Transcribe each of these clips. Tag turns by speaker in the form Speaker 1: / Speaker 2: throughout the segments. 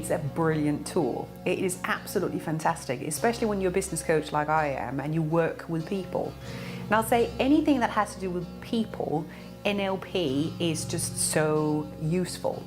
Speaker 1: is a brilliant tool. It is absolutely fantastic, especially when you're a business coach like I am and you work with people. And I'll say anything that has to do with people, NLP is just so useful.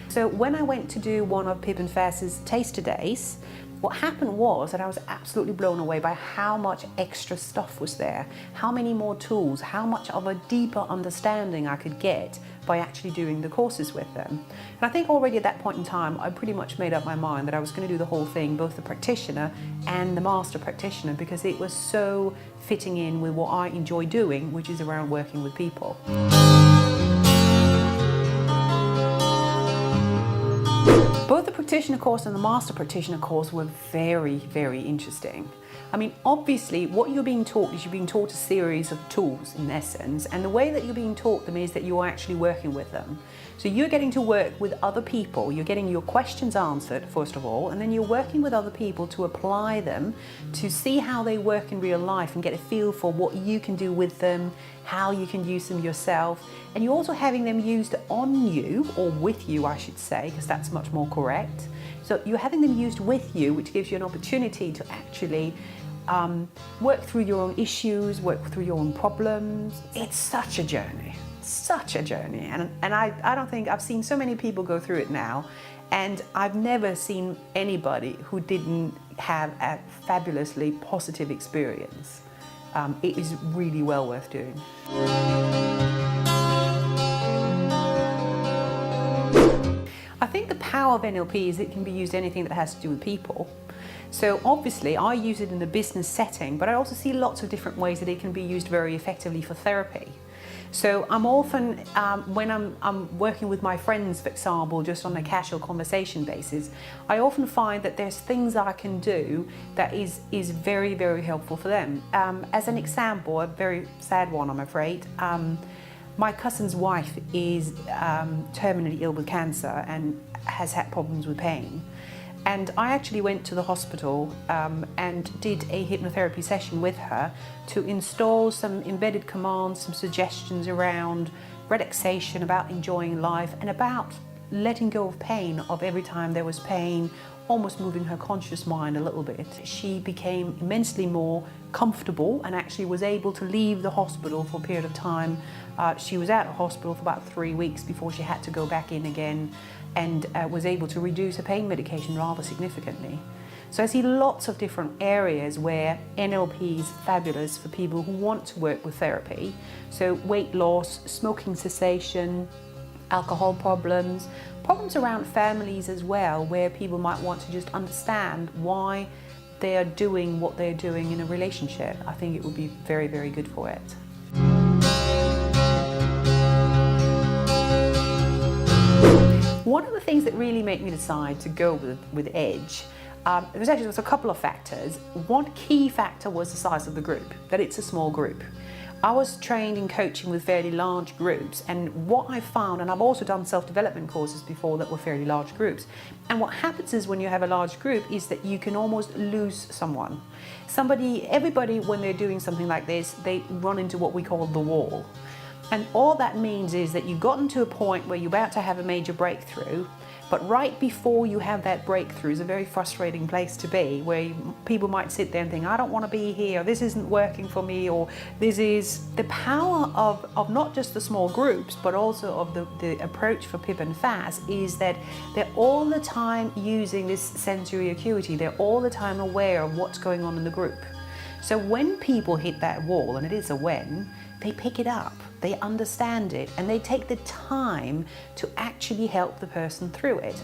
Speaker 1: So when I went to do one of Pip and Faz's taster days, what happened was that I was absolutely blown away by how much extra stuff was there, how many more tools, how much of a deeper understanding I could get by actually doing the courses with them. And I think already at that point in time, I pretty much made up my mind that I was going to do the whole thing, both the practitioner and the master practitioner, because it was so fitting in with what I enjoy doing, which is around working with people. Both the practitioner course and the master practitioner course were very, very interesting. I mean, obviously, what you're being taught is you're being taught a series of tools in essence, and the way that you're being taught them is that you're actually working with them. So you're getting to work with other people, you're getting your questions answered, first of all, and then you're working with other people to apply them, to see how they work in real life and get a feel for what you can do with them, how you can use them yourself, and you're also having them used on you, or with you I should say, because that's much more correct. So you're having them used with you, which gives you an opportunity to actually work through your own issues, work through your own problems. It's such a journey, and I don't think I've seen so many people go through it now, and I've never seen anybody who didn't have a fabulously positive experience. It is really well worth doing. I think the power of NLP is it can be used anything that has to do with people. So obviously I use it in a business setting, but I also see lots of different ways that it can be used very effectively for therapy. So I'm often, when I'm working with my friends, for example, just on a casual conversation basis, I often find that there's things I can do that is very, very helpful for them. As an example, a very sad one, I'm afraid. My cousin's wife is terminally ill with cancer and has had problems with pain. And I actually went to the hospital and did a hypnotherapy session with her to install some embedded commands, some suggestions around relaxation, about enjoying life, and about letting go of pain, of every time there was pain, almost moving her conscious mind a little bit. She became immensely more comfortable and actually was able to leave the hospital for a period of time. She was out of hospital for about 3 weeks before she had to go back in again, and was able to reduce her pain medication rather significantly. So I see lots of different areas where NLP is fabulous for people who want to work with therapy. So weight loss, smoking cessation, alcohol problems, problems around families as well, where people might want to just understand why they are doing what they're doing in a relationship. I think it would be very, very good for it. One of the things that really made me decide to go with Edge, there was a couple of factors. One key factor was the size of the group, that it's a small group. I was trained in coaching with fairly large groups, and what I found, and I've also done self-development courses before that were fairly large groups, and what happens is when you have a large group is that you can almost lose someone. Everybody when they're doing something like this, they run into what we call the wall. And all that means is that you've gotten to a point where you're about to have a major breakthrough, but right before you have that breakthrough is a very frustrating place to be, where people might sit there and think, I don't want to be here, this isn't working for me, or this is the power of not just the small groups, but also of the approach for Pip and Faz is that they're all the time using this sensory acuity, they're all the time aware of what's going on in the group. So when people hit that wall, and it is a when, they pick it up, they understand it, and they take the time to actually help the person through it.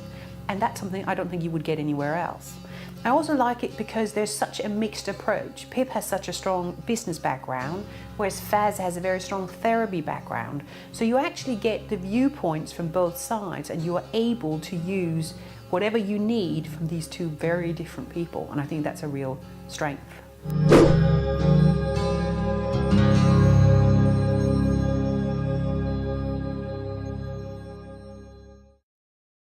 Speaker 1: And that's something I don't think you would get anywhere else. I also like it because there's such a mixed approach. Pip has such a strong business background, whereas Faz has a very strong therapy background. So you actually get the viewpoints from both sides, and you are able to use whatever you need from these two very different people. And I think that's a real strength.